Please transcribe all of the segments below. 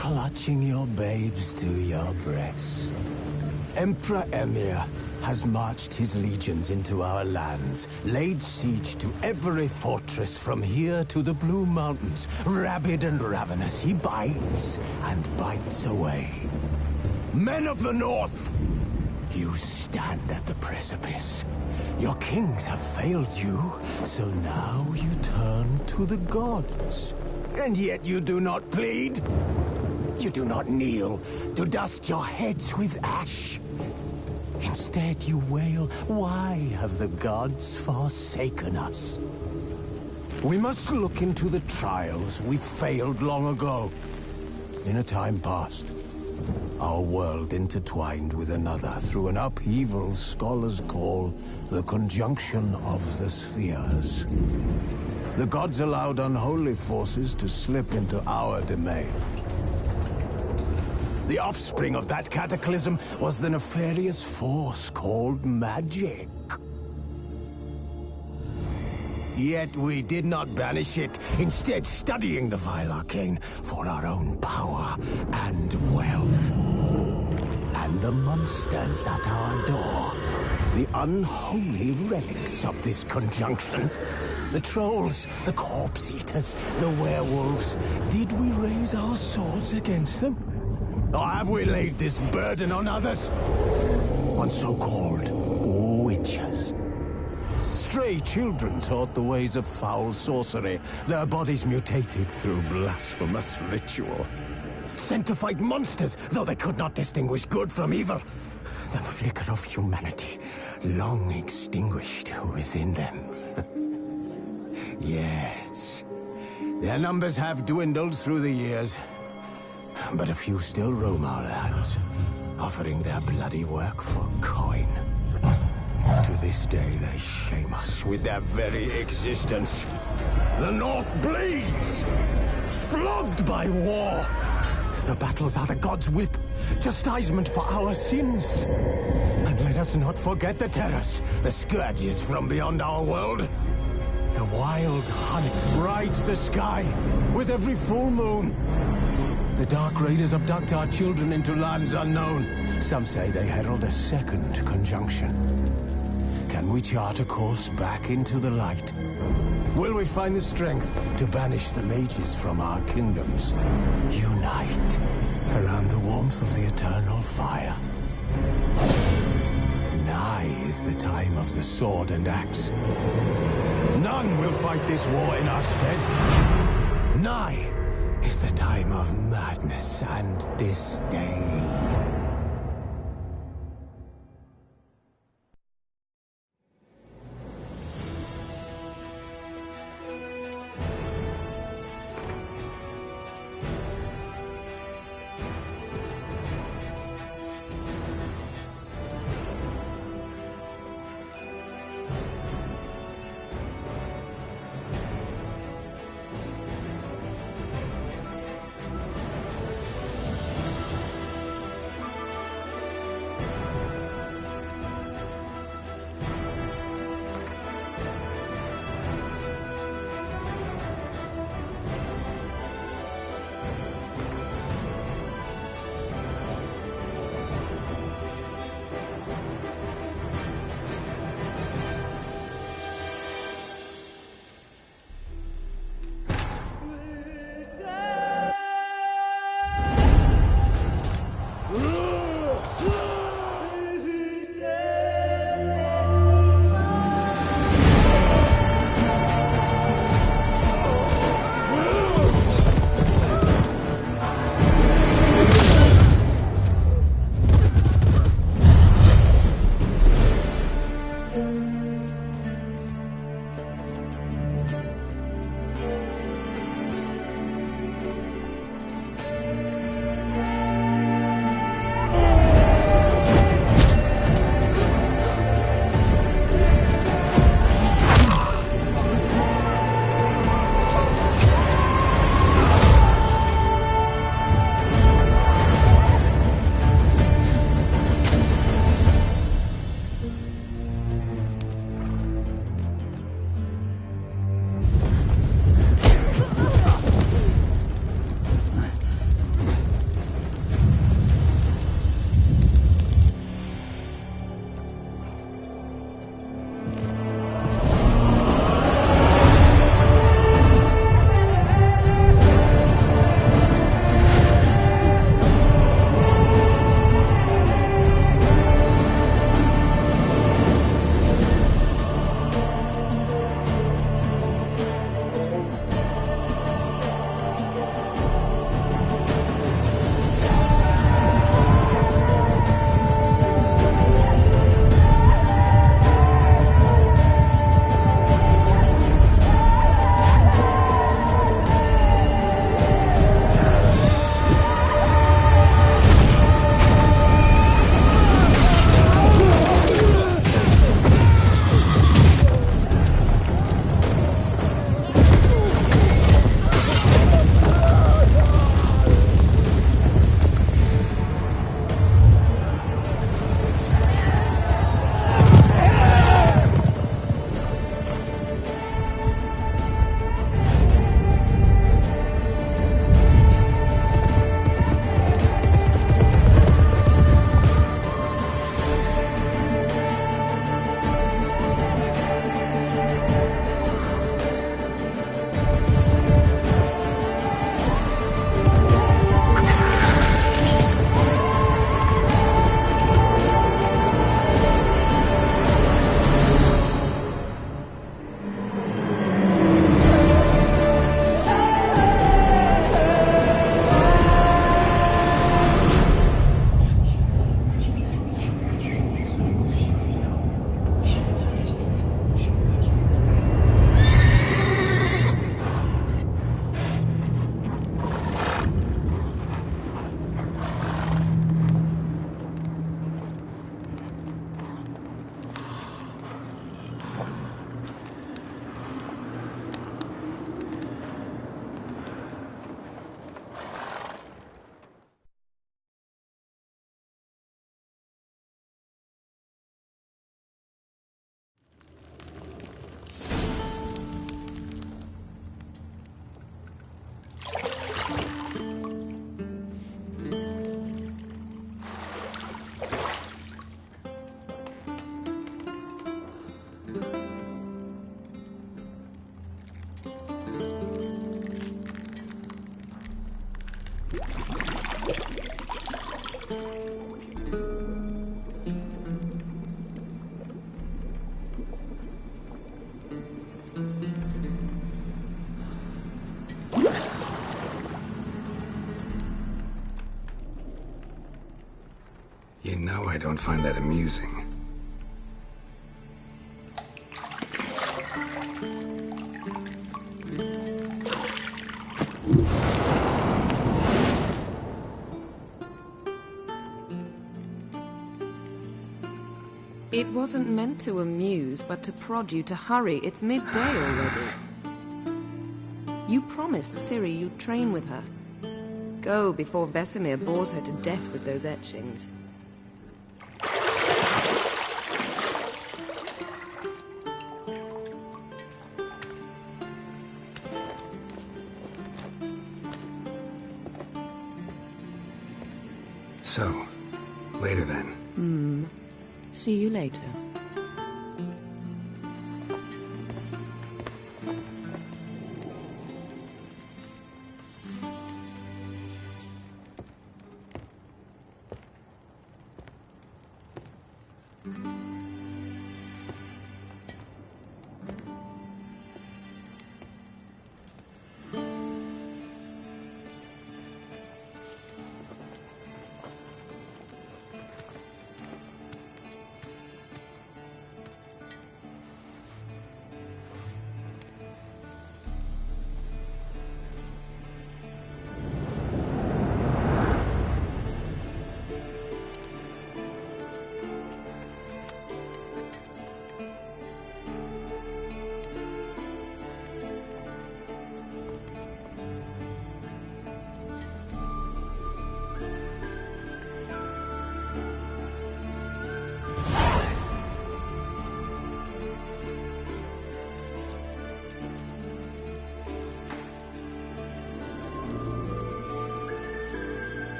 clutching your babes to your breast. Emperor Emir has marched his legions into our lands, laid siege to every fortress from here to the Blue Mountains. Rabid and ravenous, he bites and bites away. Men of the North, you stand at the precipice. Your kings have failed you, so now you turn to the gods. And yet you do not plead. You do not kneel to dust your heads with ash. Instead you wail, why have the gods forsaken us? We must look into the trials we failed long ago. In a time past, our world intertwined with another through an upheaval scholars call the conjunction of the spheres. The gods allowed unholy forces to slip into our domain. The offspring of that cataclysm was the nefarious force called magic. Yet we did not banish it, instead studying the vile arcane for our own power and wealth. And the monsters at our door, the unholy relics of this conjunction. The trolls, the corpse-eaters, the werewolves. Did we raise our swords against them? Or have we laid this burden on others? On so-called witches. Stray children taught the ways of foul sorcery, their bodies mutated through blasphemous ritual. Sent to fight monsters, though they could not distinguish good from evil. The flicker of humanity, long extinguished within them. Yes, their numbers have dwindled through the years. But a few still roam our lands, offering their bloody work for coin. To this day, they shame us with their very existence. The North bleeds, flogged by war. The battles are the gods' whip, chastisement for our sins. And let us not forget the terrors, the scourges from beyond our world. The wild hunt rides the sky with every full moon. The Dark Raiders abduct our children into lands unknown. Some say they herald a second conjunction. Can we chart a course back into the light? Will we find the strength to banish the mages from our kingdoms? Unite around the warmth of the eternal fire. Nigh is the time of the sword and axe. None will fight this war in our stead. Nigh is the time of madness and disdain. You know I don't find that amusing. It wasn't meant to amuse, but to prod you to hurry. It's midday already. You promised Ciri you'd train with her. Go before Vesemir bores her to death with those etchings. So, later then. See you later.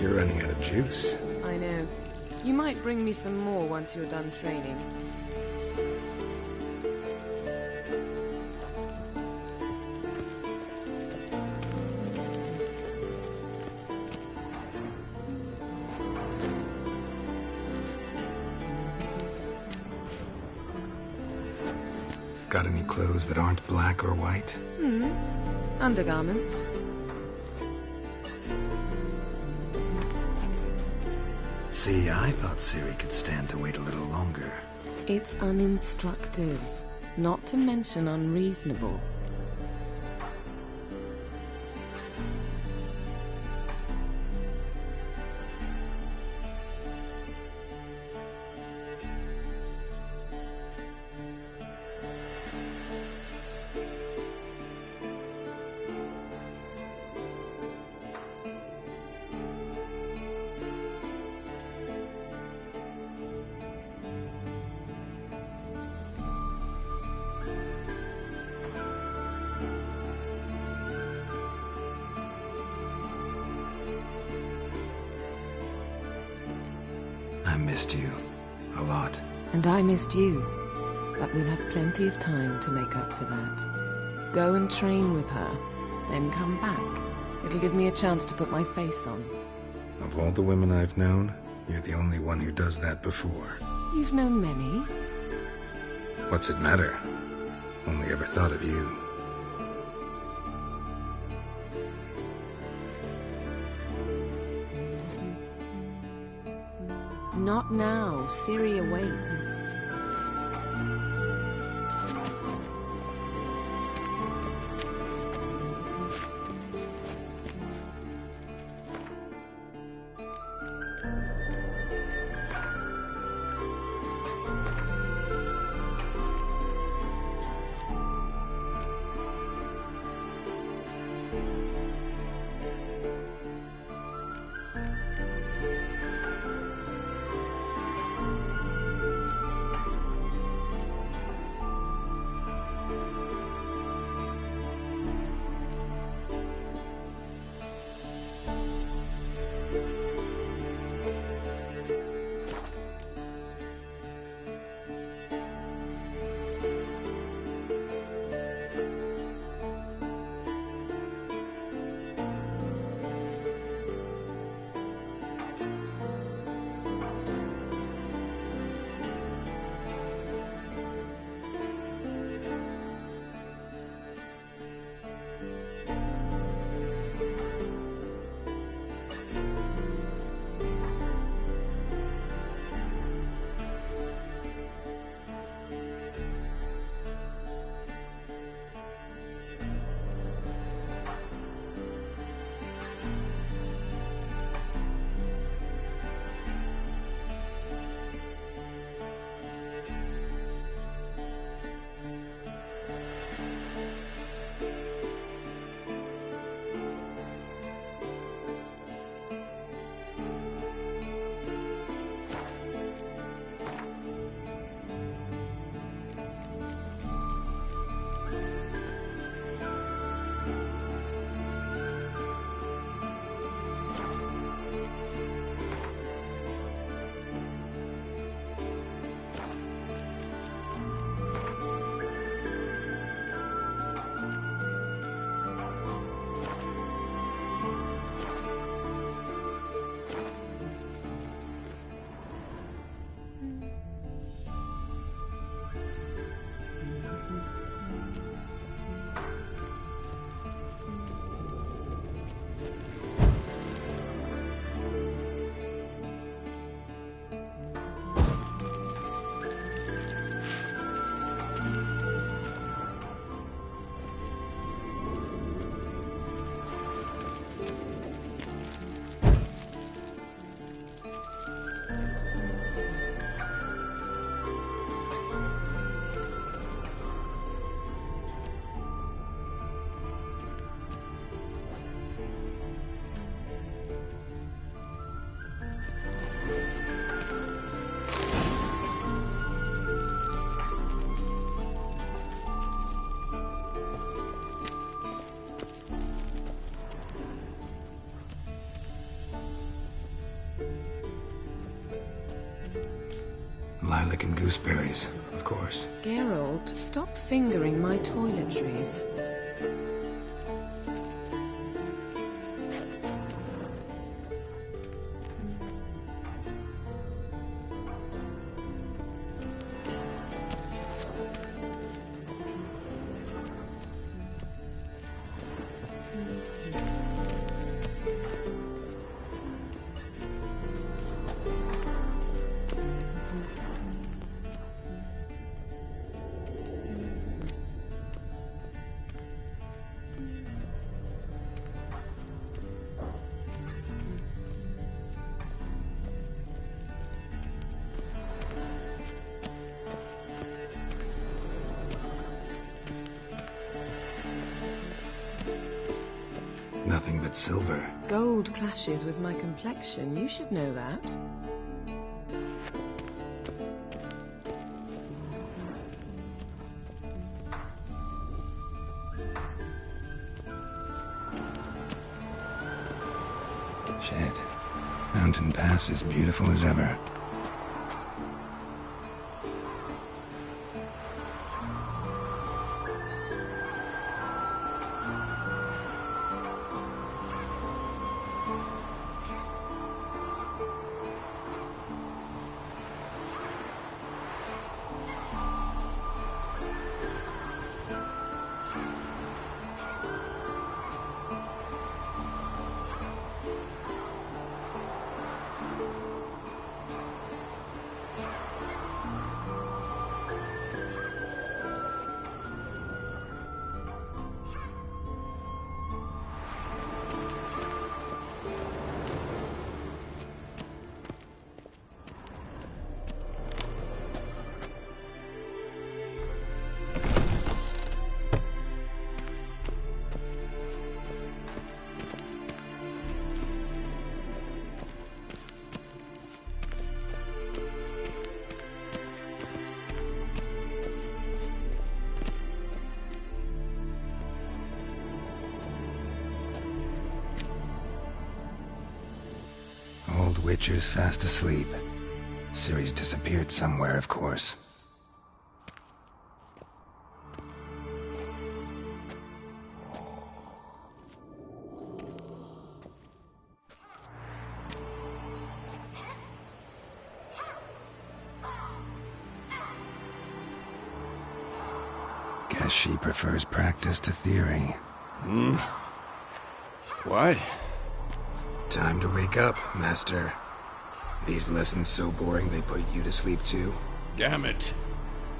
You're running out of juice. I know. You might bring me some more once you're done training. Got any clothes that aren't black or white? Undergarments. See, I thought Ciri could stand to wait a little longer. It's uninstructive, not to mention unreasonable. I missed you. A lot. And I missed you. But we'll have plenty of time to make up for that. Go and train with her, then come back. It'll give me a chance to put my face on. Of all the women I've known, you're the only one who does that before. You've known many. What's it matter? Only ever thought of you. Not now. Ciri awaits. Lilac and gooseberries, of course. Geralt, stop fingering my toiletries. Nothing but silver. Gold clashes with my complexion. You should know that. Shit. Mountain Pass is beautiful as ever. Witcher's fast asleep. Ciri's disappeared somewhere, of course. Guess she prefers practice to theory. What? Time to wake up, Master. These lessons so boring they put you to sleep too? Damn it.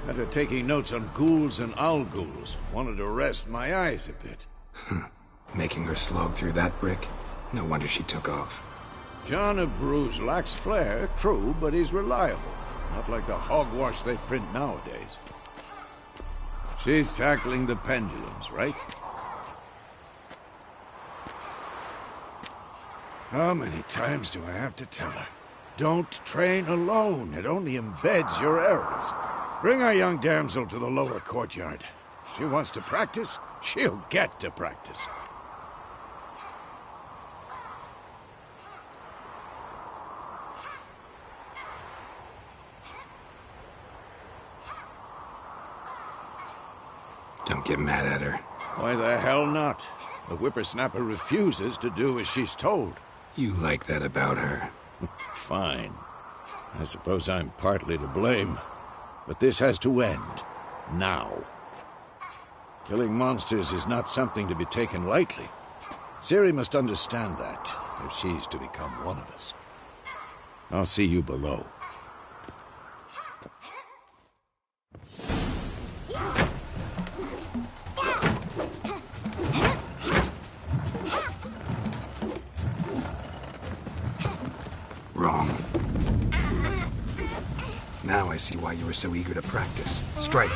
After taking notes on ghouls and owl-ghouls, wanted to rest my eyes a bit. Making her slog through that brick? No wonder she took off. John of Bruges lacks flair, true, but he's reliable. Not like the hogwash they print nowadays. She's tackling the pendulums, right? How many times do I have to tell her? Don't train alone. It only embeds your errors. Bring our young damsel to the lower courtyard. She wants to practice, she'll get to practice. Don't get mad at her. Why the hell not? The whippersnapper refuses to do as she's told. You like that about her. Fine. I suppose I'm partly to blame. But this has to end. Now. Killing monsters is not something to be taken lightly. Ciri must understand that, if she's to become one of us. I'll see you below. Wrong. Now I see why you were so eager to practice. Strike.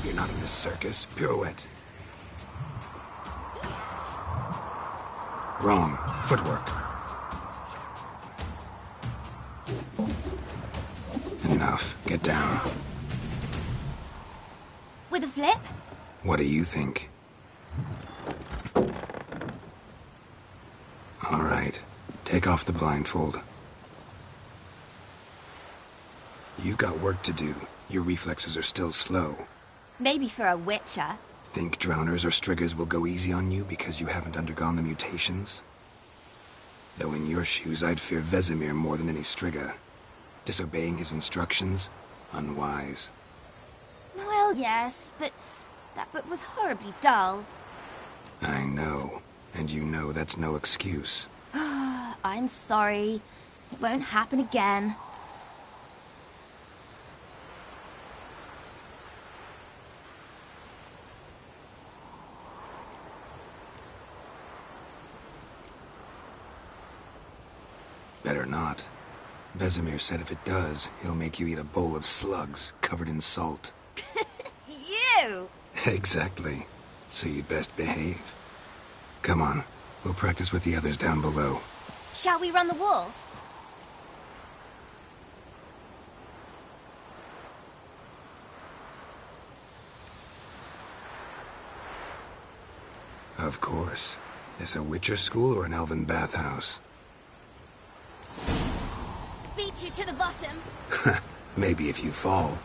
You're not in this circus. Pirouette. Wrong. Footwork. Enough. Get down. With a flip? What do you think? All right. Take off the blindfold. You've got work to do. Your reflexes are still slow. Maybe for a witcher. Think drowners or striggers will go easy on you because you haven't undergone the mutations? Though in your shoes, I'd fear Vesemir more than any strigger. Disobeying his instructions? Unwise. Well, yes, but that book was horribly dull. I know. And you know that's no excuse. I'm sorry. It won't happen again. Better not. Vesemir said if it does, he'll make you eat a bowl of slugs covered in salt. You! Exactly. So you'd best behave. Come on. We'll practice with the others down below. Shall we run the walls? Of course. This a Witcher school or an elven bathhouse? Beat you to the bottom. Maybe if you fall.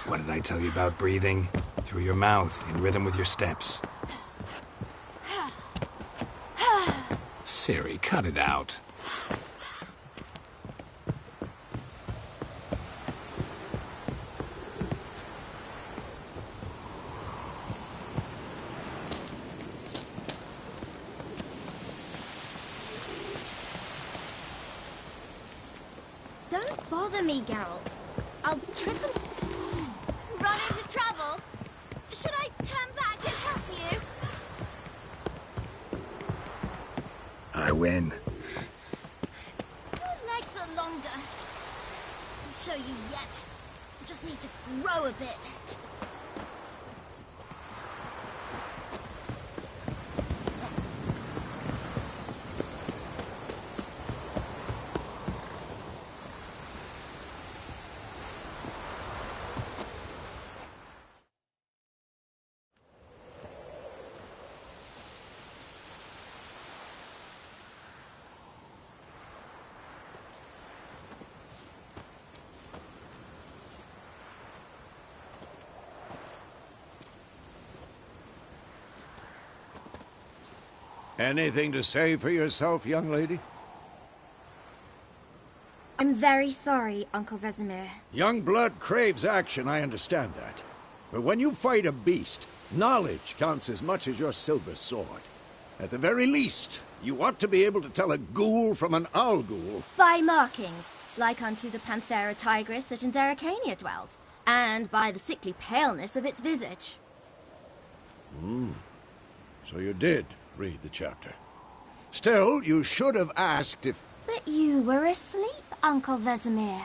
What did I tell you about breathing? Through your mouth, in rhythm with your steps. Ciri, cut it out. Don't bother me, Geralt. I'll trip and... Run into trouble? Should I turn back and help you? win. Your legs are longer. I'll show you yet. You just need to grow a bit. Anything to say for yourself, young lady? I'm very sorry, Uncle Vesemir. Young blood craves action, I understand that. But when you fight a beast, knowledge counts as much as your silver sword. At the very least, you ought to be able to tell a ghoul from an owl ghoul. By markings, like unto the Panthera tigris that in Zerrikania dwells, and by the sickly paleness of its visage. So you did read the chapter. Still, you should have asked if... But you were asleep, Uncle Vesemir.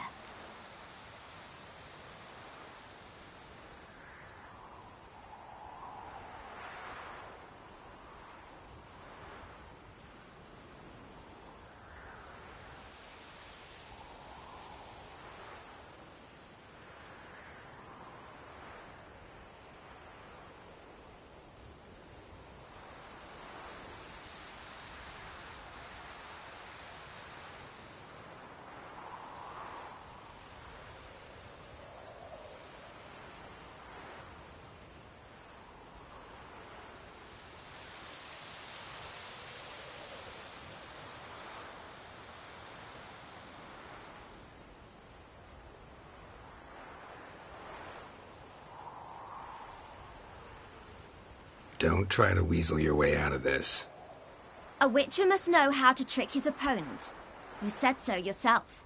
Don't try to weasel your way out of this. A witcher must know how to trick his opponent. You said so yourself.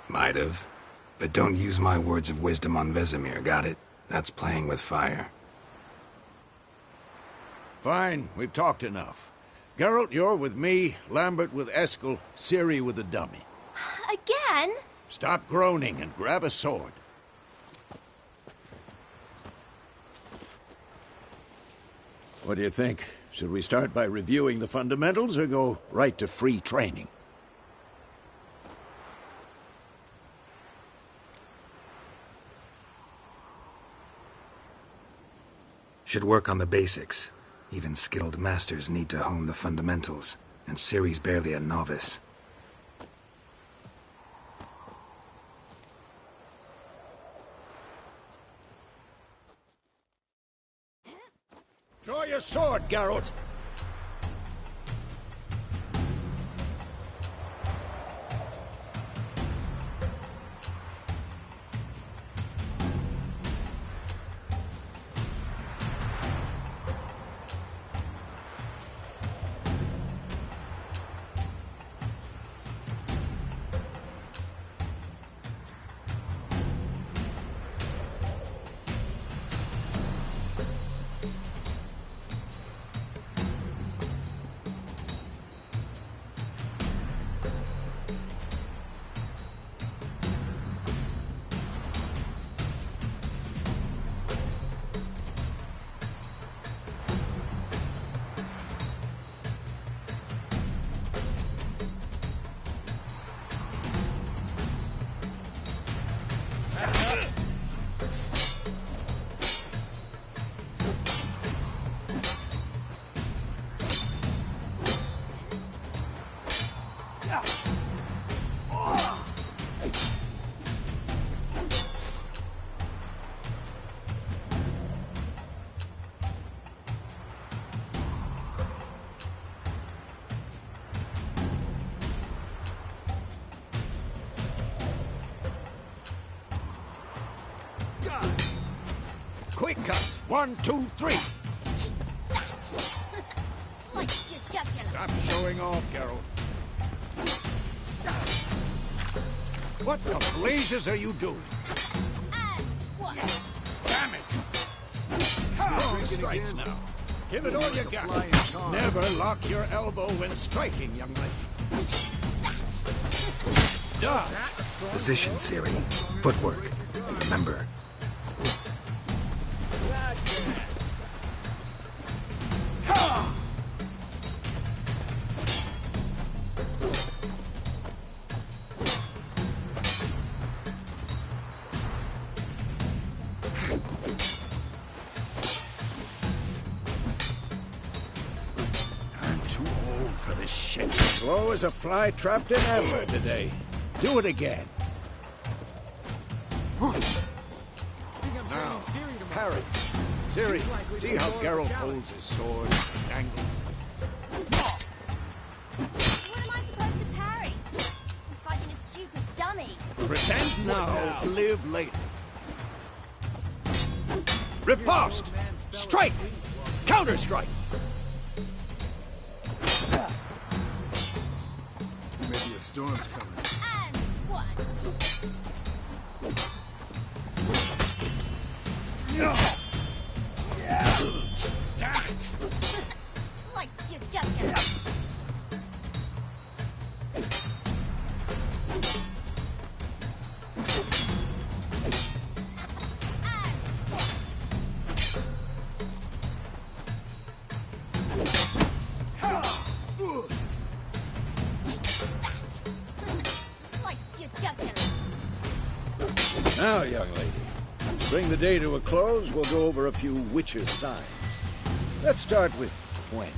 Might have. But don't use my words of wisdom on Vesemir, got it? That's playing with fire. Fine, we've talked enough. Geralt, you're with me, Lambert with Eskel, Ciri with the dummy. Again? Stop groaning and grab a sword. What do you think? Should we start by reviewing the fundamentals or go right to free training? Should work on the basics. Even skilled masters need to hone the fundamentals, and Ciri's barely a novice. Draw your sword, Geralt! Quick cuts. 1, 2, 3. Take that! Slice your jugular. Stop showing off, Geralt. What the blazes are you doing? What? Damn it! Strong strikes now. Give it all you got. Never lock your elbow when striking, young lady. Done. Position, Ciri. Footwork. Remember. Slow as a fly trapped in amber today. Do it again. Now, parry. Ciri, see how Geralt holds his sword? It's angled. What am I supposed to parry? I'm fighting a stupid dummy. Pretend now, live later. Riposte! Strike! Counter-strike! Maybe a storm's coming. And one. Damn it! Sliced your jugular. Now, young lady, to bring the day to a close, we'll go over a few Witcher's signs. Let's start with Gwen.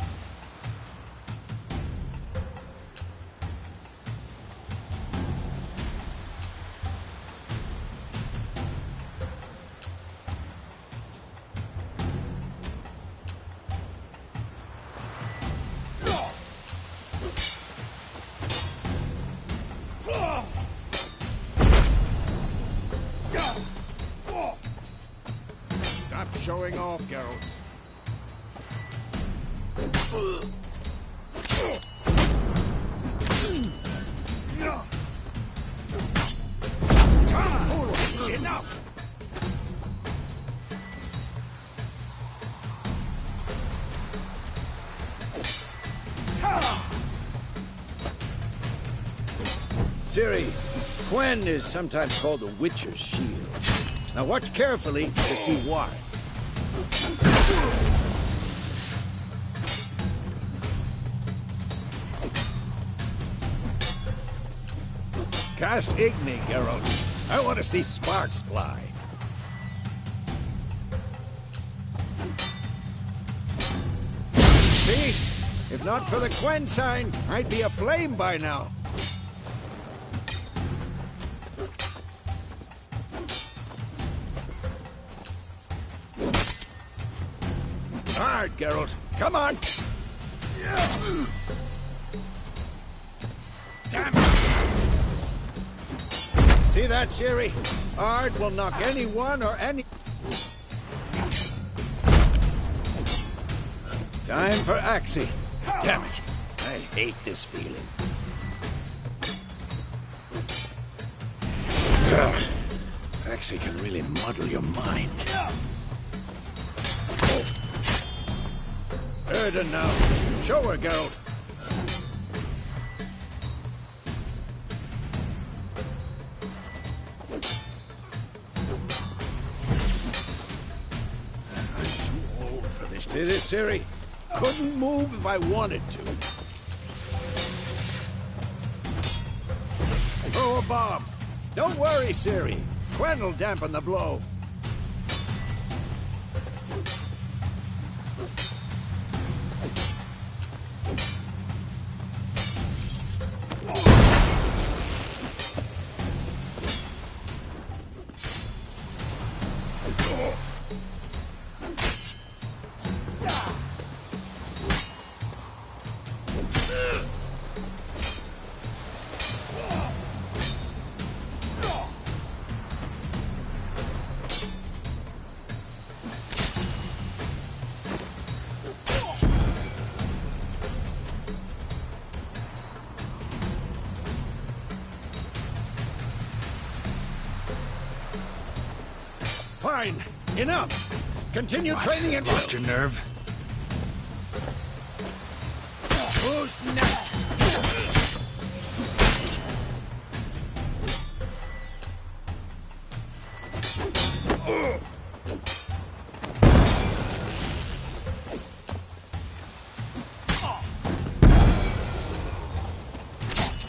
Stop showing off, Geralt. Tomfoolery! Enough! Ciri, Gwen is sometimes called the Witcher's Shield. Now watch carefully to see why. Cast Igni, Geralt. I want to see sparks fly. See? If not for the Gwen sign, I'd be aflame by now. Hard, Geralt. Come on! Damn it! See that, Ciri? Ard will knock anyone or any... Time for Axii. Damn it. I hate this feeling. Axii can really muddle your mind. Erden now. Show her, Geralt. I'm too old for this. See this, Ciri? Couldn't move if I wanted to. Throw a bomb. Don't worry, Ciri. Gwen will dampen the blow. Fine. Enough. Continue training and... Lost your nerve? Who's next?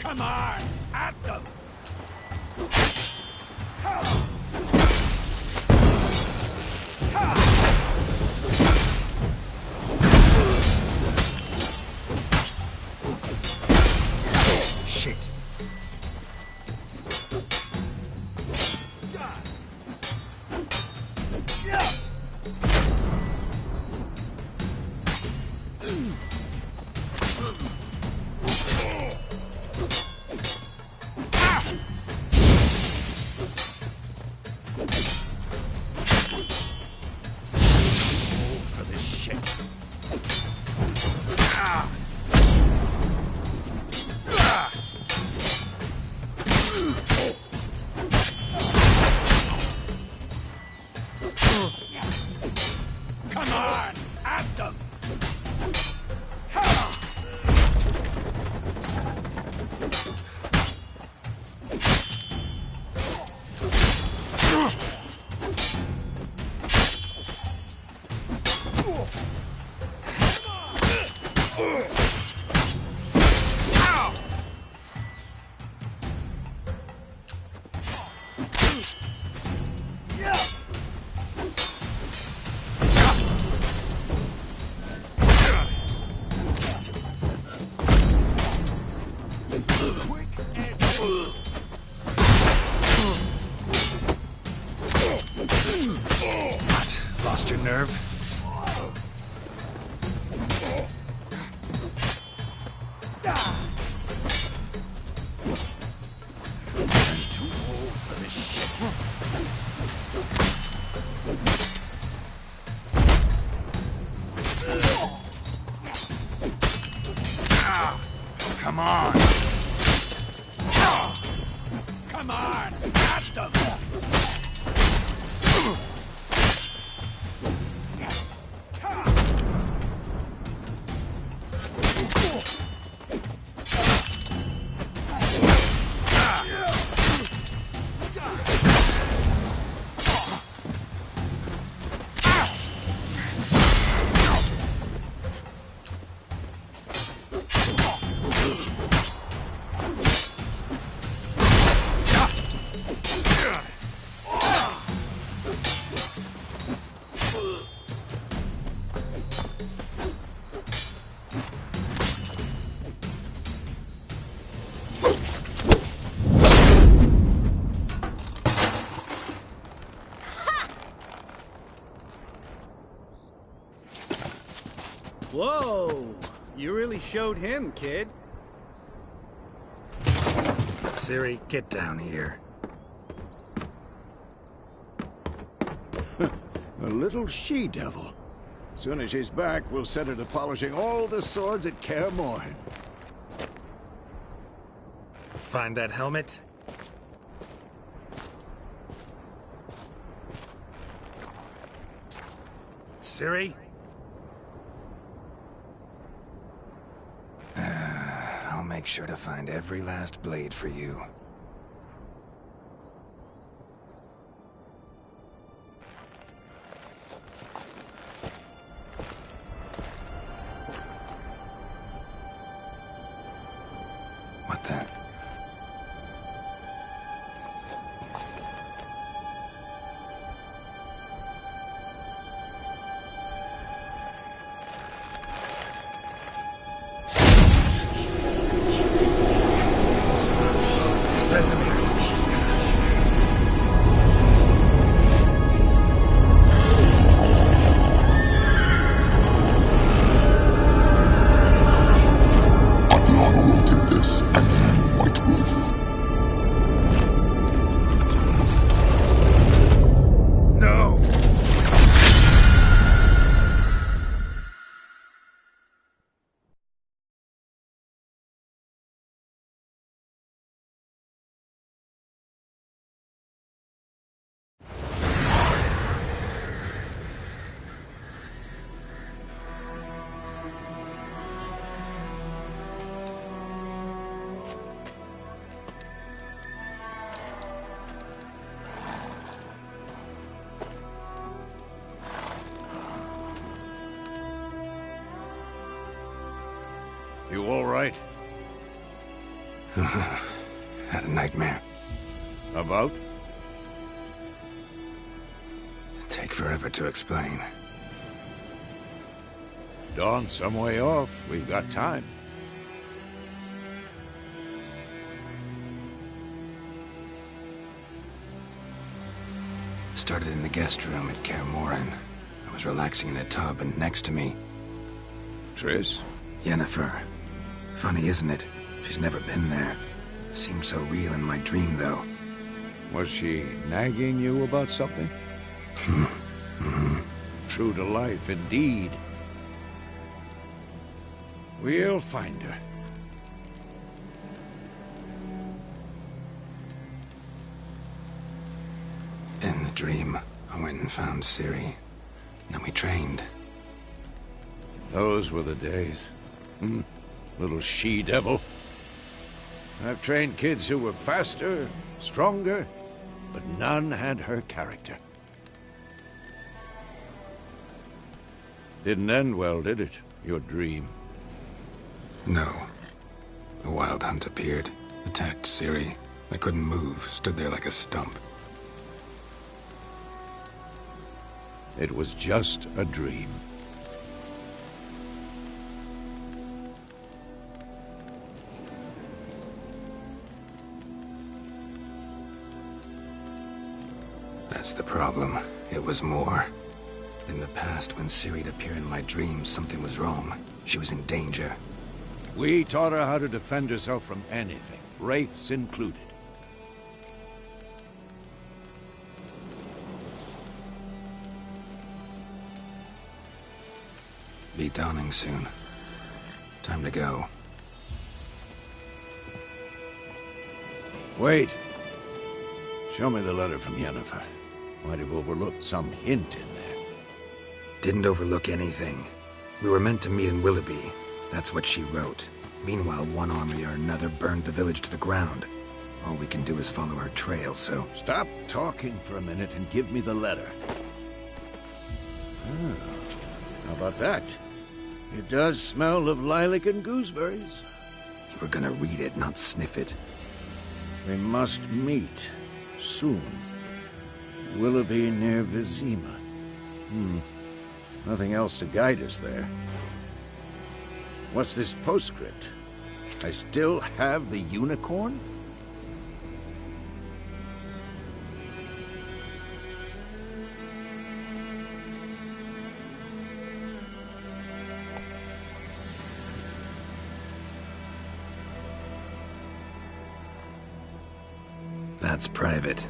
Come on, at them! Shit. For this shit. Come on, at them! What? Lost your nerve? I'm too old for this shit. Come on! Come on, at them! Whoa! You really showed him, kid. Ciri, get down here. A little she-devil. Soon as she's back, we'll set her to polishing all the swords at Kaer Morhen. Find that helmet? Ciri? I'll make sure to find every last blade for you. What the? Had a nightmare. About? Take forever to explain. Dawn's some way off. We've got time. Started in the guest room at Kaer Morhen. I was relaxing in a tub, and next to me, Triss? Yennefer. Funny, isn't it? She's never been there. Seemed so real in my dream, though. Was she nagging you about something? True to life, indeed. We'll find her. In the dream, I went and found Ciri. Then we trained. Those were the days. Little she-devil. I've trained kids who were faster, stronger, but none had her character. Didn't end well, did it? Your dream? No. A wild hunt appeared, attacked Ciri. I couldn't move, stood there like a stump. It was just a dream. That's the problem. It was more. In the past, when Ciri'd appear in my dreams, something was wrong. She was in danger. We taught her how to defend herself from anything, wraiths included. Be dawning soon. Time to go. Wait. Show me the letter from Yennefer. Might have overlooked some hint in there. Didn't overlook anything. We were meant to meet in Willoughby. That's what she wrote. Meanwhile, one army or another burned the village to the ground. All we can do is follow her trail, so... Stop talking for a minute and give me the letter. How about that? It does smell of lilac and gooseberries. You were gonna read it, not sniff it. We must meet. Soon. Willoughby near Vizima. Nothing else to guide us there. What's this postscript? I still have the unicorn? That's private.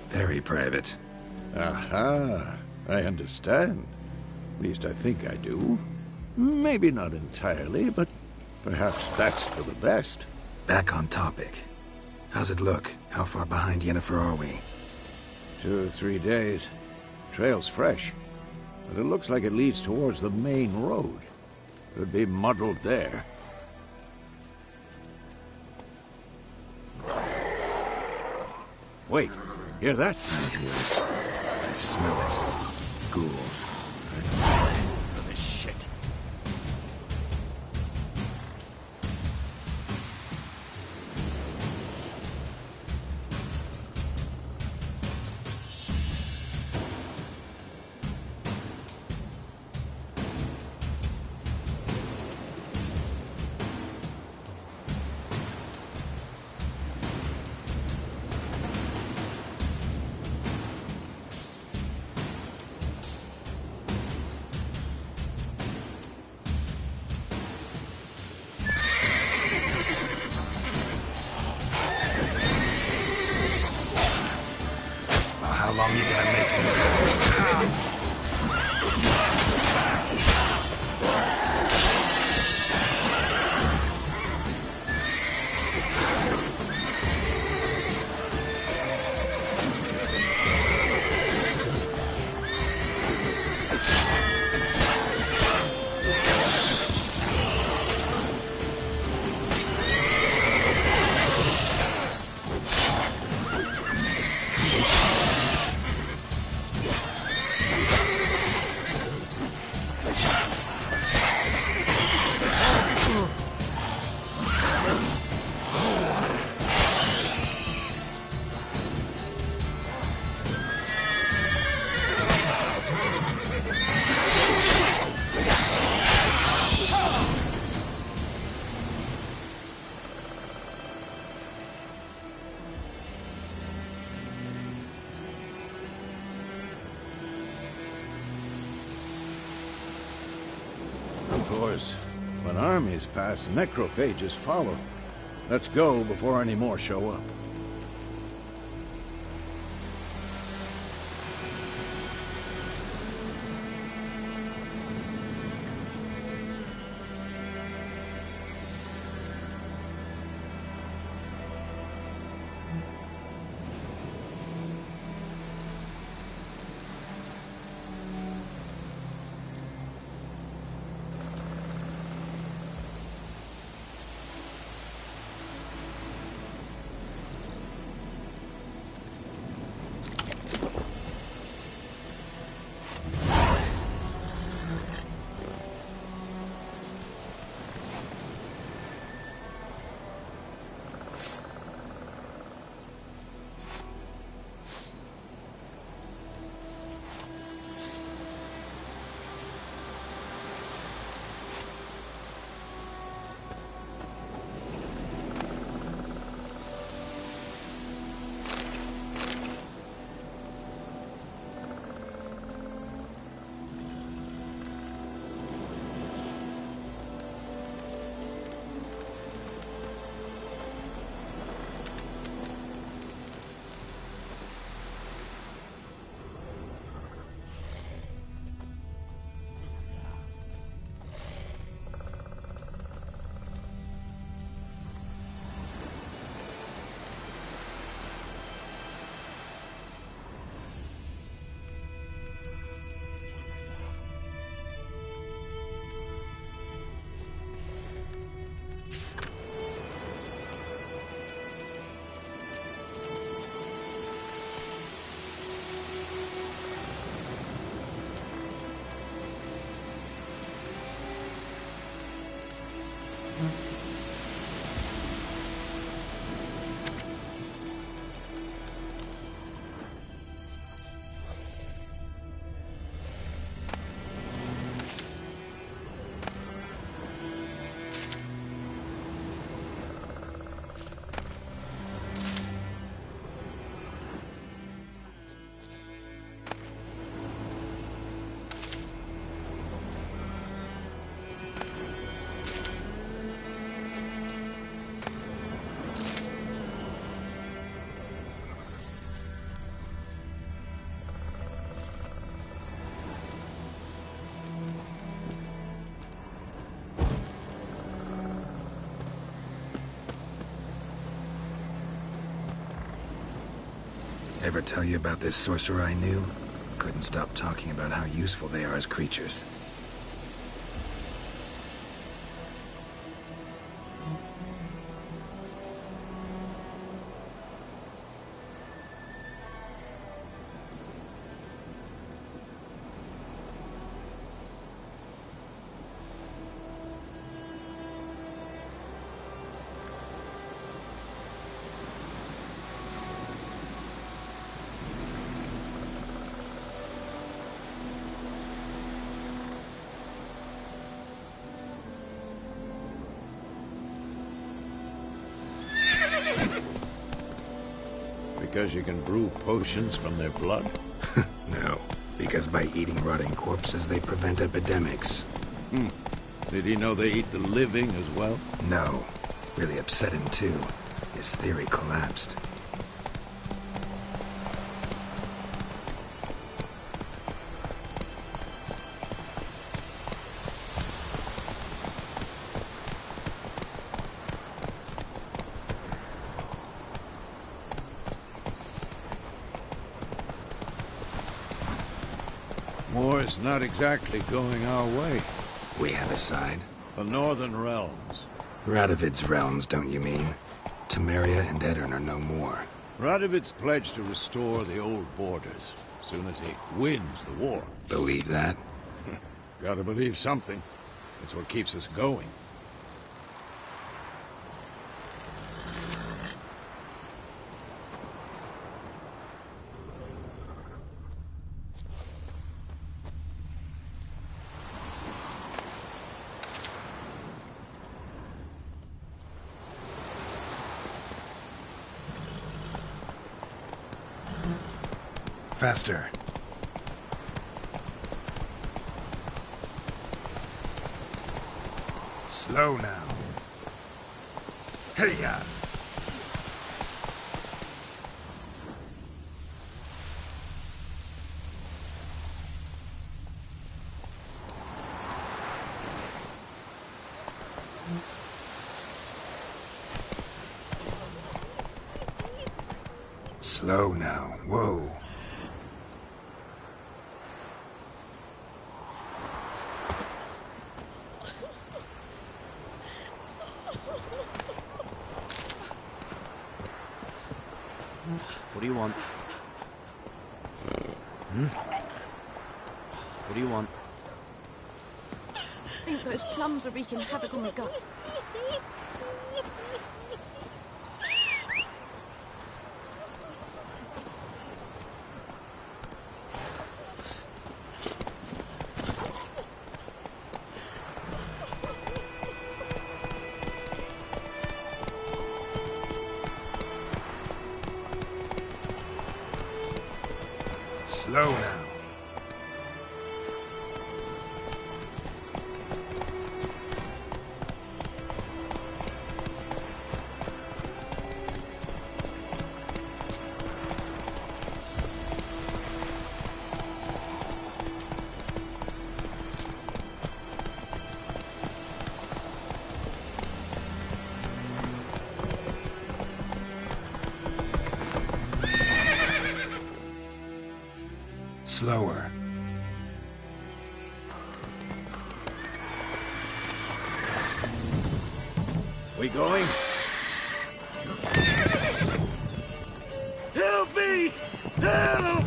Very private. Aha, I understand. At least I think I do. Maybe not entirely, but perhaps that's for the best. Back on topic. How's it look? How far behind Yennefer are we? 2 or 3 days. Trail's fresh, but it looks like it leads towards the main road. Could be muddled there. Wait, hear that? I hear it. I smell it. Ghouls. For this shit. How long you gonna make me? course. When armies pass, necrophages follow. Let's go before any more show up. Ever tell you about this sorcerer I knew? Couldn't stop talking about how useful they are as creatures. Because you can brew potions from their blood? No, because by eating rotting corpses, they prevent epidemics. Did he know they eat the living as well? No. Really upset him, too. His theory collapsed. War's not exactly going our way. We have a side. The Northern Realms. Radovid's realms, don't you mean? Temeria and Aedirn are no more. Radovid's pledged to restore the old borders, as soon as he wins the war. Believe that? Gotta believe something. That's what keeps us going. Faster. Slow now. Hey-ya! Slow now. Whoa. What do you want? What do you want? I think those plums are wreaking havoc on the gut. Slow now. Slower. We going? Help me! Help!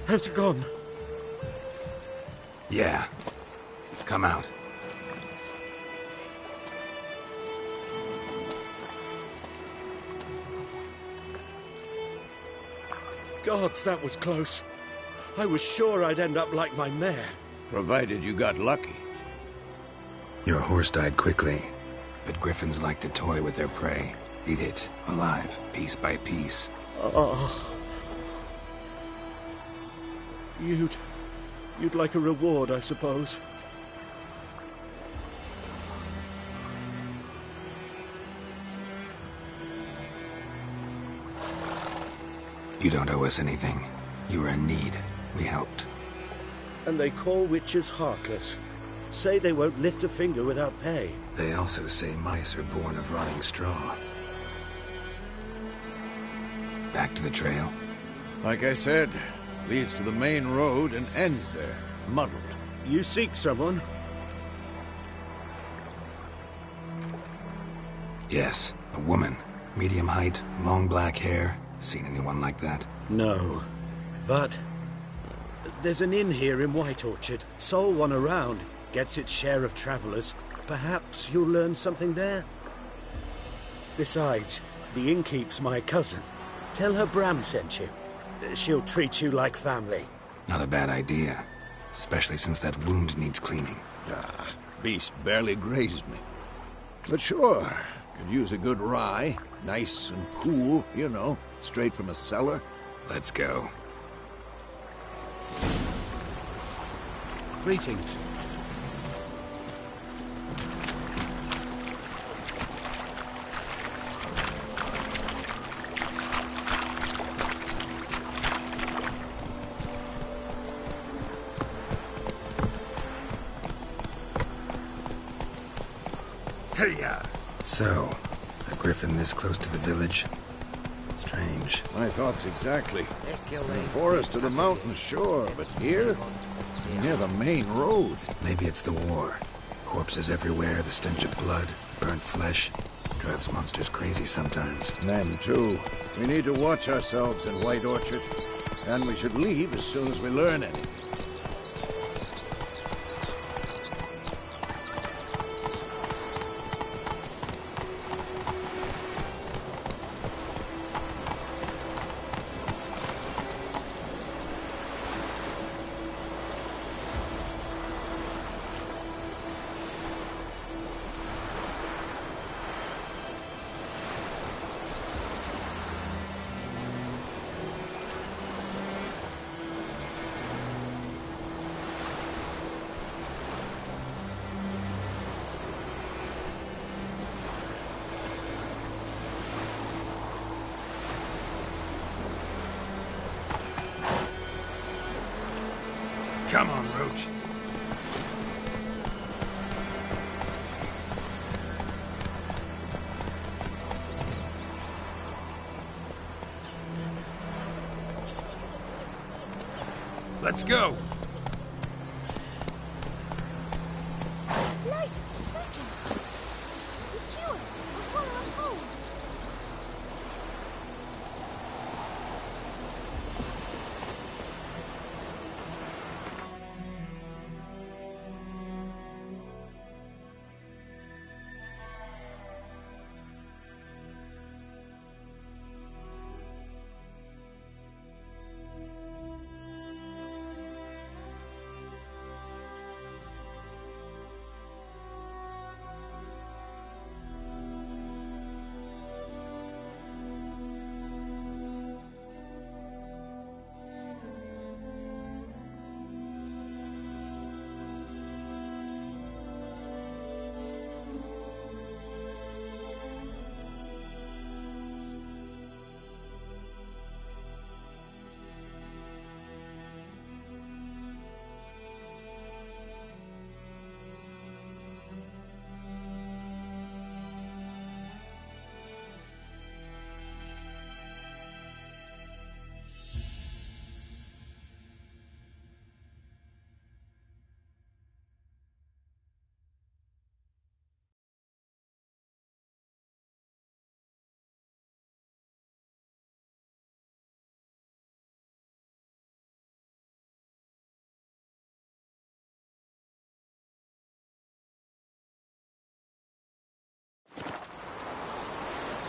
Has it gone? Yeah. Come out. Gods, that was close. I was sure I'd end up like my mare. Provided you got lucky. Your horse died quickly, but griffins like to toy with their prey. Eat it, alive, piece by piece. Oh. You'd like a reward, I suppose. You don't owe us anything. You were in need. We helped. And they call witches heartless. Say they won't lift a finger without pay. They also say mice are born of rotting straw. Back to the trail? Like I said, leads to the main road and ends there, muddled. You seek someone? Yes, a woman. Medium height, long black hair. Seen anyone like that? No. But there's an inn here in White Orchard. Sole one around. Gets its share of travelers. Perhaps you'll learn something there? Besides, the innkeep's my cousin. Tell her Bram sent you. She'll treat you like family. Not a bad idea. Especially since that wound needs cleaning. Ah, beast barely grazed me. But sure, could use a good rye. Nice and cool, you know, straight from a cellar. Let's go. Greetings. Hey-ya! So, a griffin this close to the village? Strange. My thoughts exactly. In the forest or the mountains, sure, but here? Near the main road. Maybe it's the war. Corpses everywhere, the stench of blood, burnt flesh. Drives monsters crazy sometimes. Men, too. We need to watch ourselves in White Orchard. And we should leave as soon as we learn anything. Come on, Roach. Let's go. Like crickets. You chew it or swallow it whole.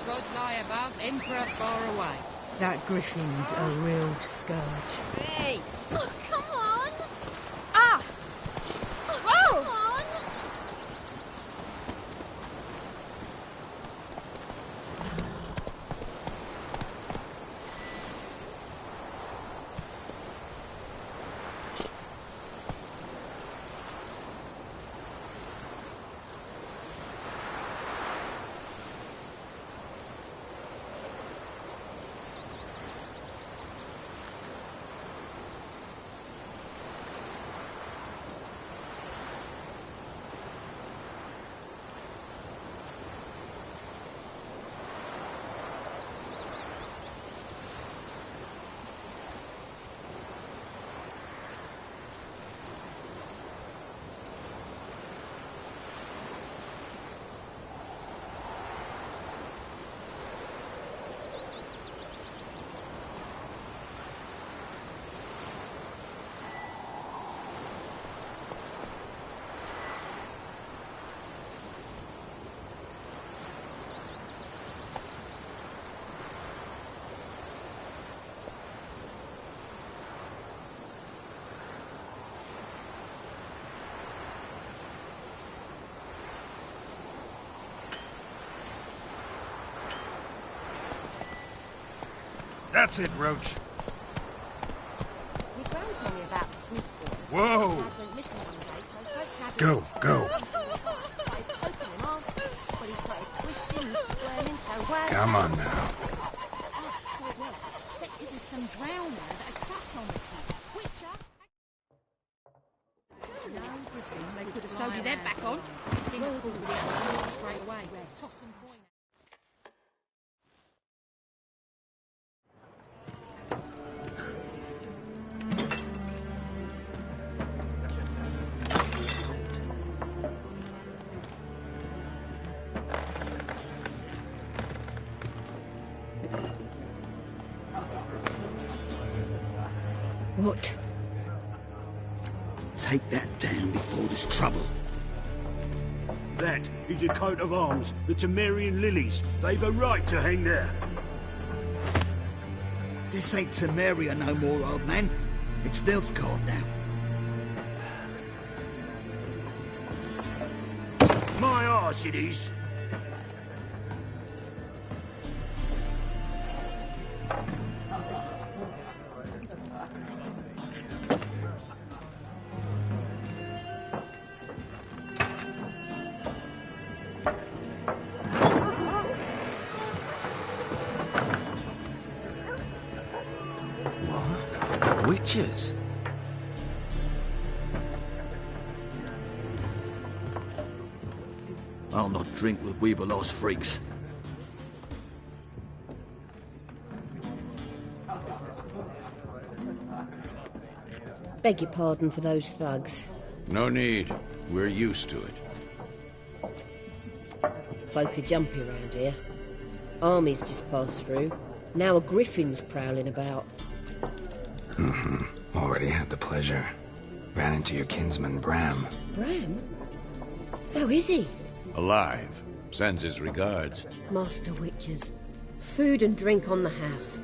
Gods lie above, Emperor far away. That griffin's a real scourge. Hey! Oh, come on! Ah! Oh, Whoa! come on! That's it, Roach. My gran told me about the Smiths boy. Whoa! Dad went missing one day, so both had Go, go. started poking him asking, but he started twisting and squirming, so well. Come on now. So it was. Except it was some drowner that had sat on the kid. Which No, pretty. They could have sewed his head back on. He was pulled with the others straight away. toss and point. What? Take that down before there's trouble. That is a coat of arms, the Temerian lilies. They've a right to hang there. This ain't Temeria no more, old man. It's Nilfgaard now. My arse it is. Witches? I'll not drink with Weaverlost freaks. Beg your pardon for those thugs. No need. We're used to it. Folk are jumpy around here. Armies just passed through. Now a griffin's prowling about. Already had the pleasure. Ran into your kinsman, Bram. Bram? How is he? Alive. Sends his regards. Master Witches. Food and drink on the house.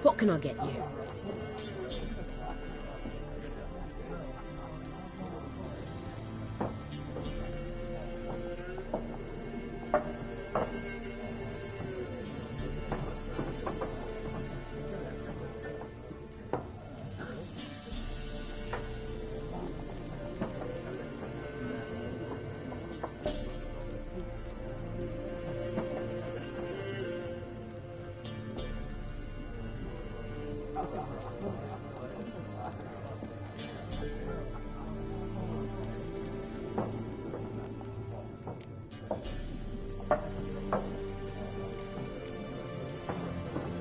What can I get you?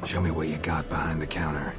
Show me what you got behind the counter.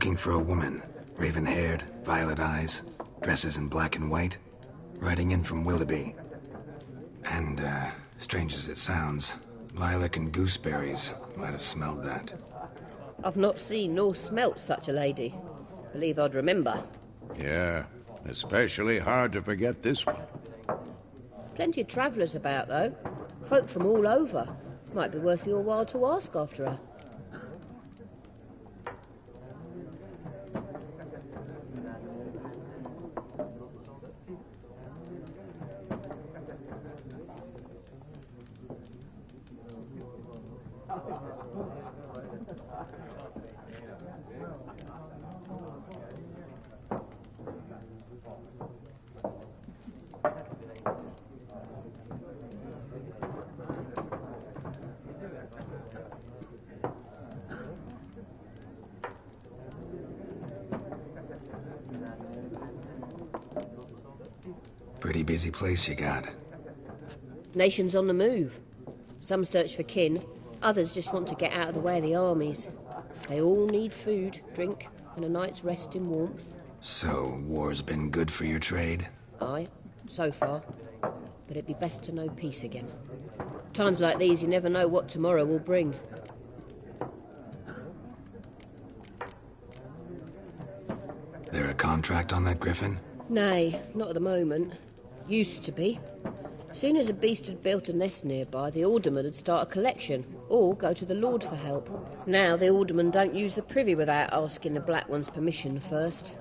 Looking for a woman. Raven-haired, violet eyes, dresses in black and white. Riding in from Willoughby. And, strange as it sounds, lilac and gooseberries might have smelled that. I've not seen nor smelt such a lady. Believe I'd remember. Yeah, especially hard to forget this one. Plenty of travellers about, though. Folk from all over. Might be worth your while to ask after her. Pretty busy place you got. Nations on the move. Some search for kin, others just want to get out of the way of the armies. They all need food, drink, and a night's rest in warmth. So, war's been good for your trade? Aye, so far. But it'd be best to know peace again. Times like these, you never know what tomorrow will bring. There a contract on that griffin? Nay, not at the moment. Used to be. Soon as a beast had built a nest nearby, the alderman would start a collection, or go to the Lord for help. Now the aldermen don't use the privy without asking the Black One's permission first.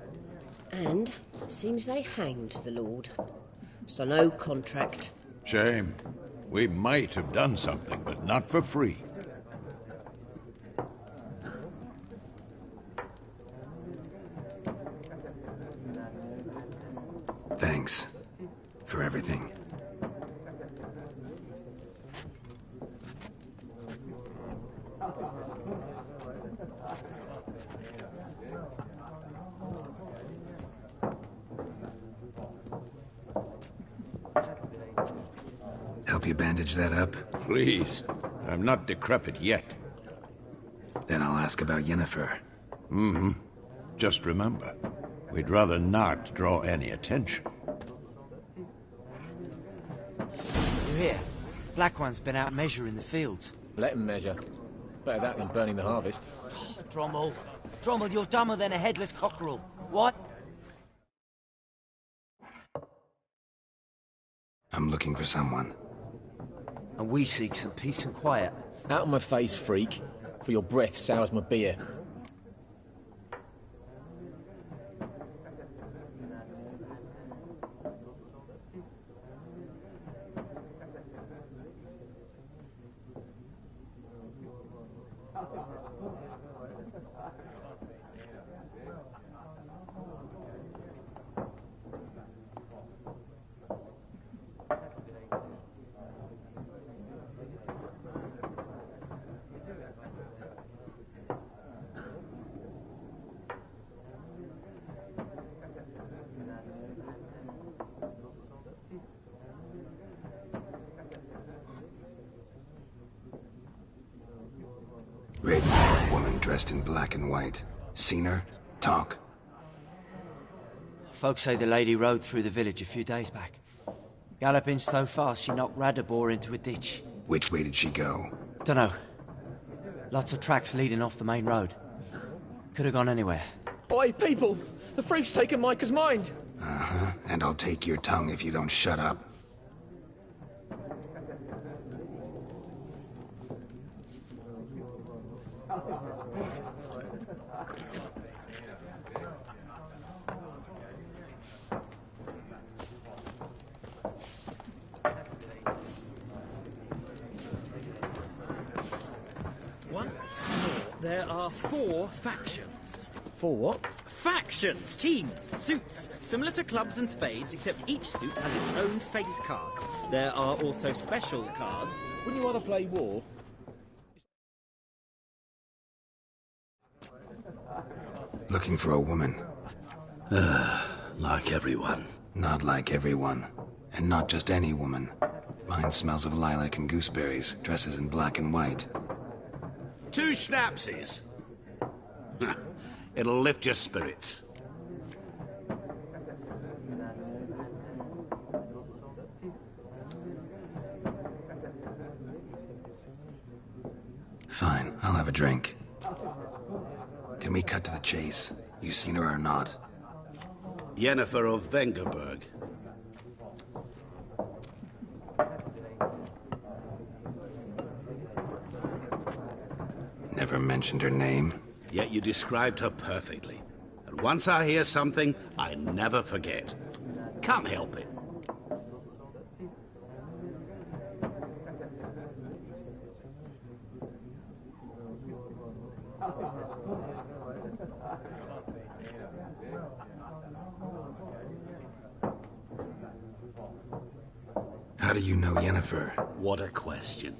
And seems they hanged the Lord. So no contract. Shame. We might have done something, but not for free. Thanks for everything. Help you bandage that up? Please. I'm not decrepit yet. Then I'll ask about Yennefer. Mm-hmm. Just remember, we'd rather not draw any attention. You hear? Black One's been out measuring the fields. Let him measure. Better that than burning the harvest. Oh, Drommel. Drommel, you're dumber than a headless cockerel. What? I'm looking for someone. And we seek some peace and quiet. Out of my face, freak. For your breath sours my beer. Raven-haired woman dressed in black and white. Seen her? Talk. Folks say the lady rode through the village a few days back. Galloping so fast she knocked Radabor into a ditch. Which way did she go? Dunno. Lots of tracks leading off the main road. Could have gone anywhere. Oi, people! The freak's taken Micah's mind! Uh-huh. And I'll take your tongue if you don't shut up. Once more, there are 4 factions. 4 what? Factions, teams, suits, similar to clubs and spades, except each suit has its own face cards. There are also special cards. Wouldn't you rather play war? Looking for a woman. Like everyone. Not like everyone. And not just any woman. Mine smells of lilac and gooseberries, dresses in black and white. 2 schnapsies. It'll lift your spirits. Fine, I'll have a drink. Can we cut to the chase? You seen her or not? Yennefer of Vengerberg. Never mentioned her name. Yet you described her perfectly. And once I hear something, I never forget. Can't help it. How do you know Yennefer? What a question.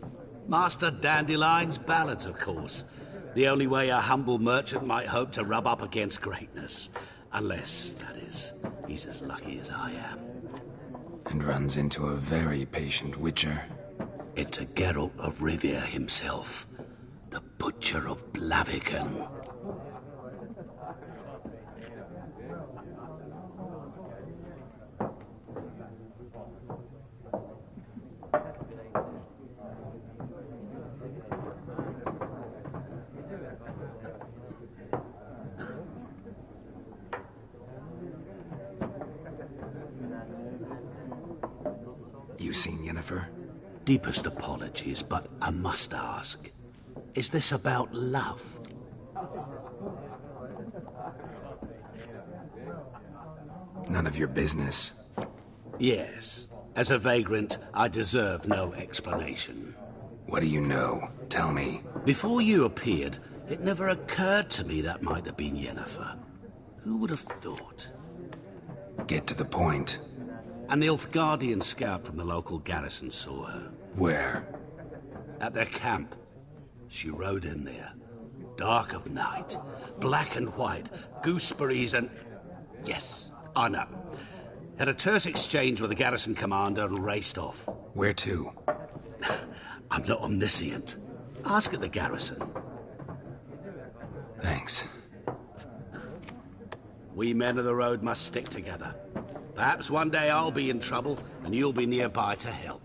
Master Dandelion's ballads, of course. The only way a humble merchant might hope to rub up against greatness. Unless, that is, he's as lucky as I am. And runs into a very patient witcher. It's a Geralt of Rivia himself. The Butcher of Blaviken. You seen Yennefer? Deepest apologies, but I must ask. Is this about love? None of your business. Yes. As a vagrant, I deserve no explanation. What do you know? Tell me. Before you appeared, it never occurred to me that might have been Yennefer. Who would have thought? Get to the point. An Nilfgaardian scout from the local garrison saw her. Where? At their camp. She rode in there. Dark of night. Black and white. Gooseberries and... Yes, I know. Had a terse exchange with the garrison commander and raced off. Where to? I'm not omniscient. Ask at the garrison. Thanks. We men of the road must stick together. Perhaps one day I'll be in trouble and you'll be nearby to help.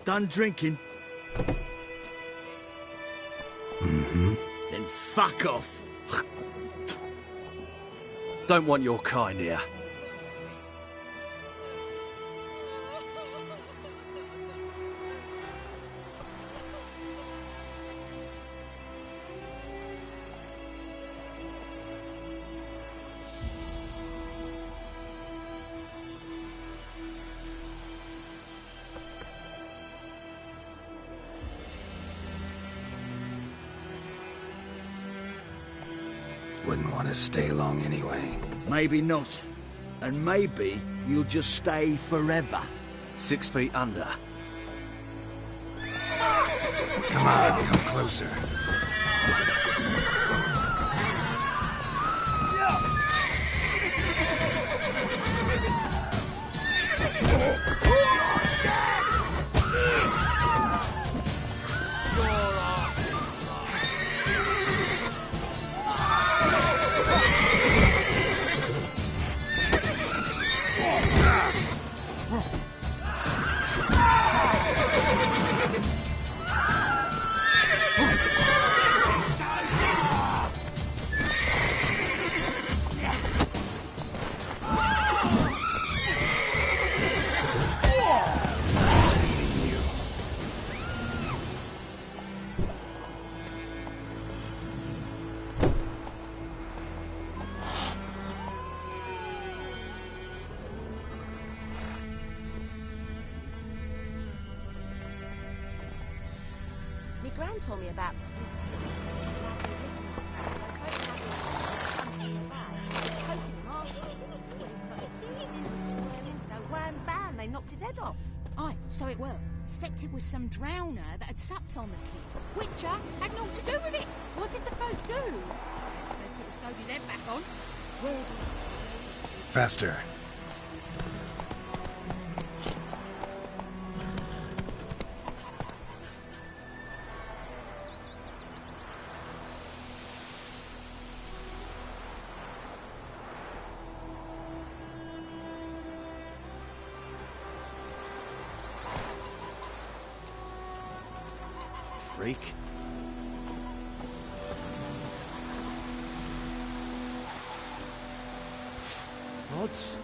Done drinking? Mm-hmm. Then fuck off. Don't want your kind here. Wouldn't want to stay long anyway. Maybe not. And maybe you'll just stay forever. 6 feet under. Come on, come closer. Gran told me about this. So wham bam, they knocked his head off. Aye, so it were. Except it was some drowner that had supped on the kid. Witcher had naught to do with it. What did the folk do? They put a sewed his head back on. Where did Faster. Freak. Odds.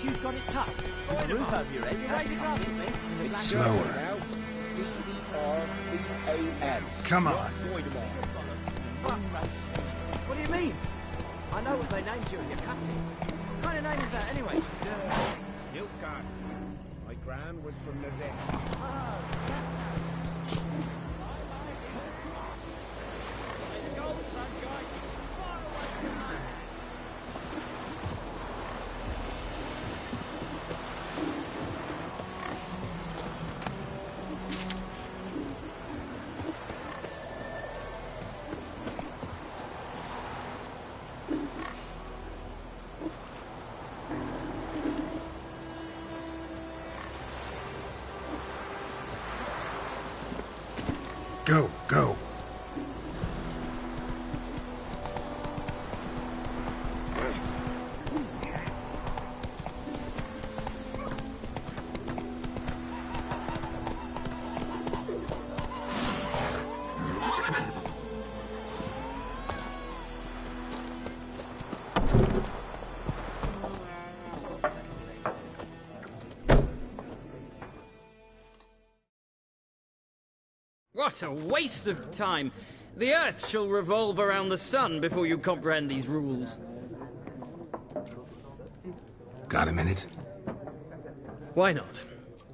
You've got it tough. The roof over your head. You raise your glass with me. Slower. Come on. What do you mean? I know what they named you in your cutting. What kind of name is that anyway? Nilfgaard. My gran was from Nazek. Oh, so that's how. The golden sun guide you far away from home. Go, go. What a waste of time! The Earth shall revolve around the sun before you comprehend these rules. Got a minute? Why not?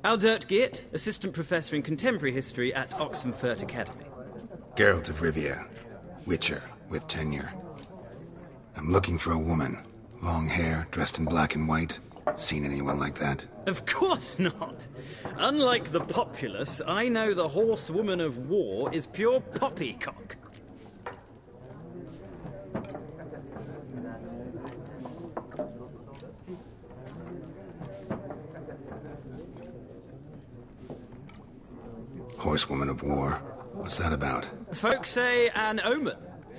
Aldert Geert, Assistant Professor in Contemporary History at Oxenfurt Academy. Geralt of Rivia. Witcher, with tenure. I'm looking for a woman. Long hair, dressed in black and white. Seen anyone like that? Of course not! Unlike the populace, I know the horsewoman of war is pure poppycock. Horsewoman of war? What's that about? Folk say an omen.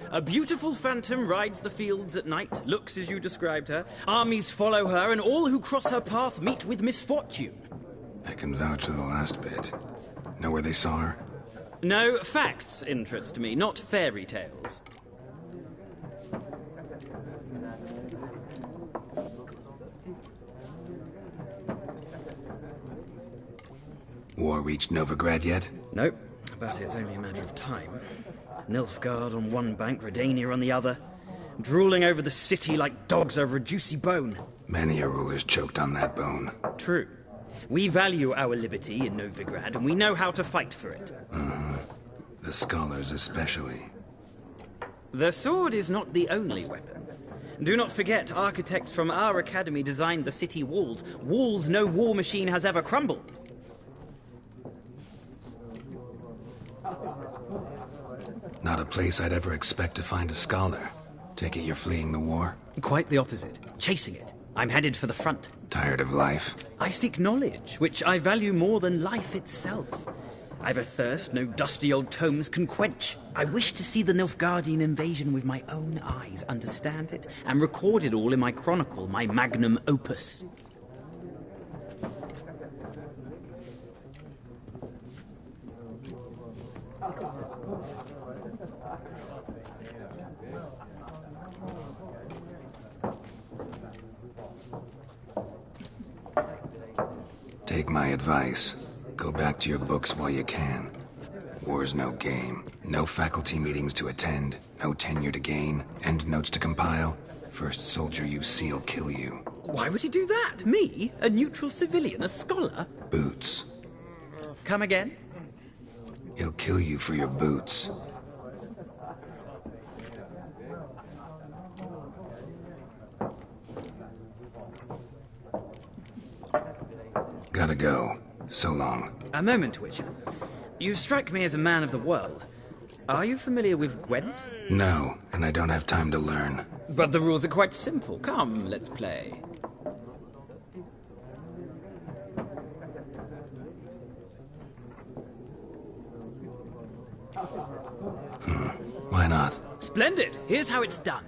A beautiful phantom rides the fields at night, looks as you described her. Armies follow her, and all who cross her path meet with misfortune. I can vouch for the last bit. Know where they saw her? No, facts interest me, not fairy tales. War reached Novigrad yet? Nope, but it's only a matter of time. Nilfgaard on one bank, Redania on the other, drooling over the city like dogs over a juicy bone. Many a ruler's choked on that bone. True. We value our liberty in Novigrad, and we know how to fight for it. The scholars especially. The sword is not the only weapon. Do not forget, architects from our academy designed the city walls. Walls no war machine has ever crumbled. Not a place I'd ever expect to find a scholar. Take it you're fleeing the war? Quite the opposite. Chasing it. I'm headed for the front. Tired of life? I seek knowledge, which I value more than life itself. I've a thirst no dusty old tomes can quench. I wish to see the Nilfgaardian invasion with my own eyes, understand it, and record it all in my chronicle, my magnum opus. Take my advice. Go back to your books while you can. War's no game. No faculty meetings to attend, no tenure to gain, end notes to compile. First soldier you see'll kill you. Why would he do that? Me? A neutral civilian? A scholar? Boots. Come again? He'll kill you for your boots. Gotta go. So long. A moment, Witcher. You strike me as a man of the world. Are you familiar with Gwent? No, and I don't have time to learn. But the rules are quite simple. Come, let's play. Why not? Splendid! Here's how it's done.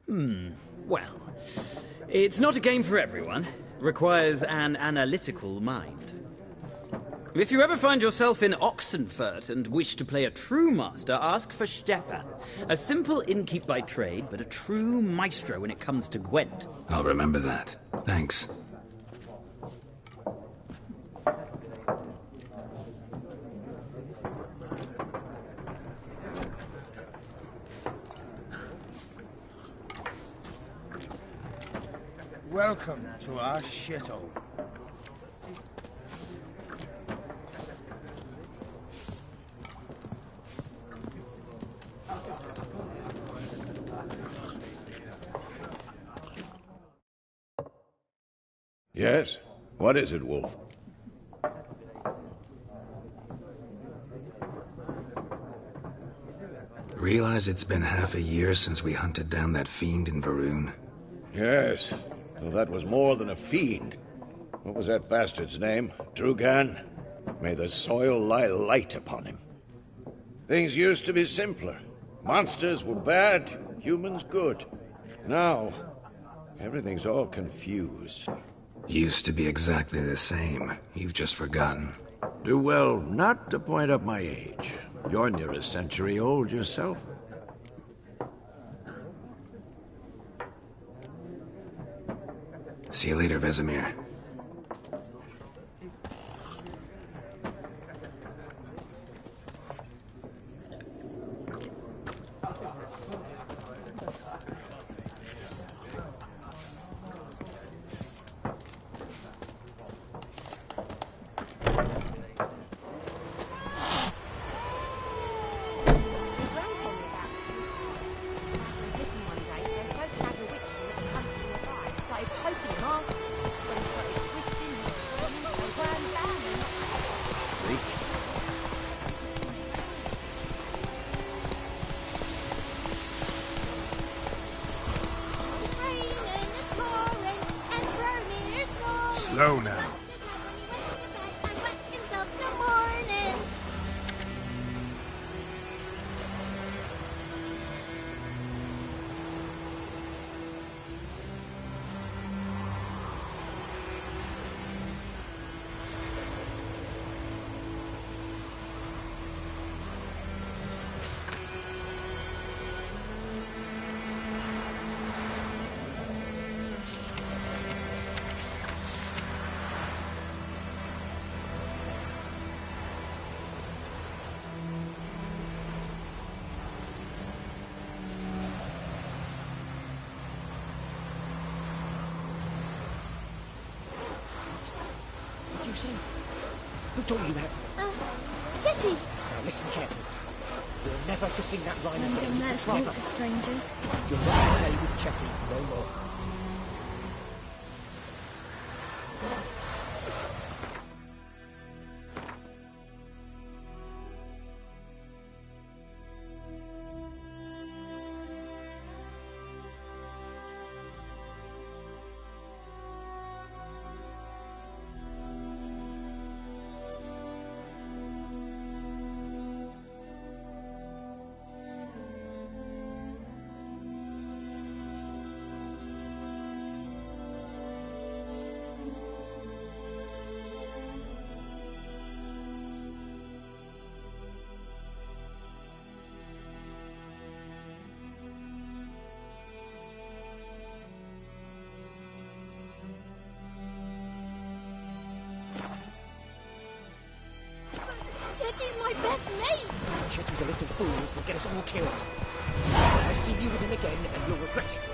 Well, it's not a game for everyone. Requires an analytical mind. If you ever find yourself in Oxenfurt and wish to play a true master, ask for Steppe. A simple innkeep by trade, but a true maestro when it comes to Gwent. I'll remember that. Thanks. Welcome to our shithole. Yes? What is it, Wolf? Realize it's been half a year since we hunted down that fiend in Varun? Yes. Though that was more than a fiend. What was that bastard's name? Drugan? May the soil lie light upon him. Things used to be simpler. Monsters were bad, humans good. Now, everything's all confused. Used to be exactly the same. You've just forgotten. Do well not to point up my age. You're near a century old yourself. See you later, Vesemir. Slow now. You see? Who taught you that? Jetty! Now listen carefully. You're never to sing that rhyme And again. immersed Rather, to strangers. you'll never play with Chetty no more. Chetty's my best mate! Chetty's a little fool who'll get us all killed. I see you with him again and you'll regret it.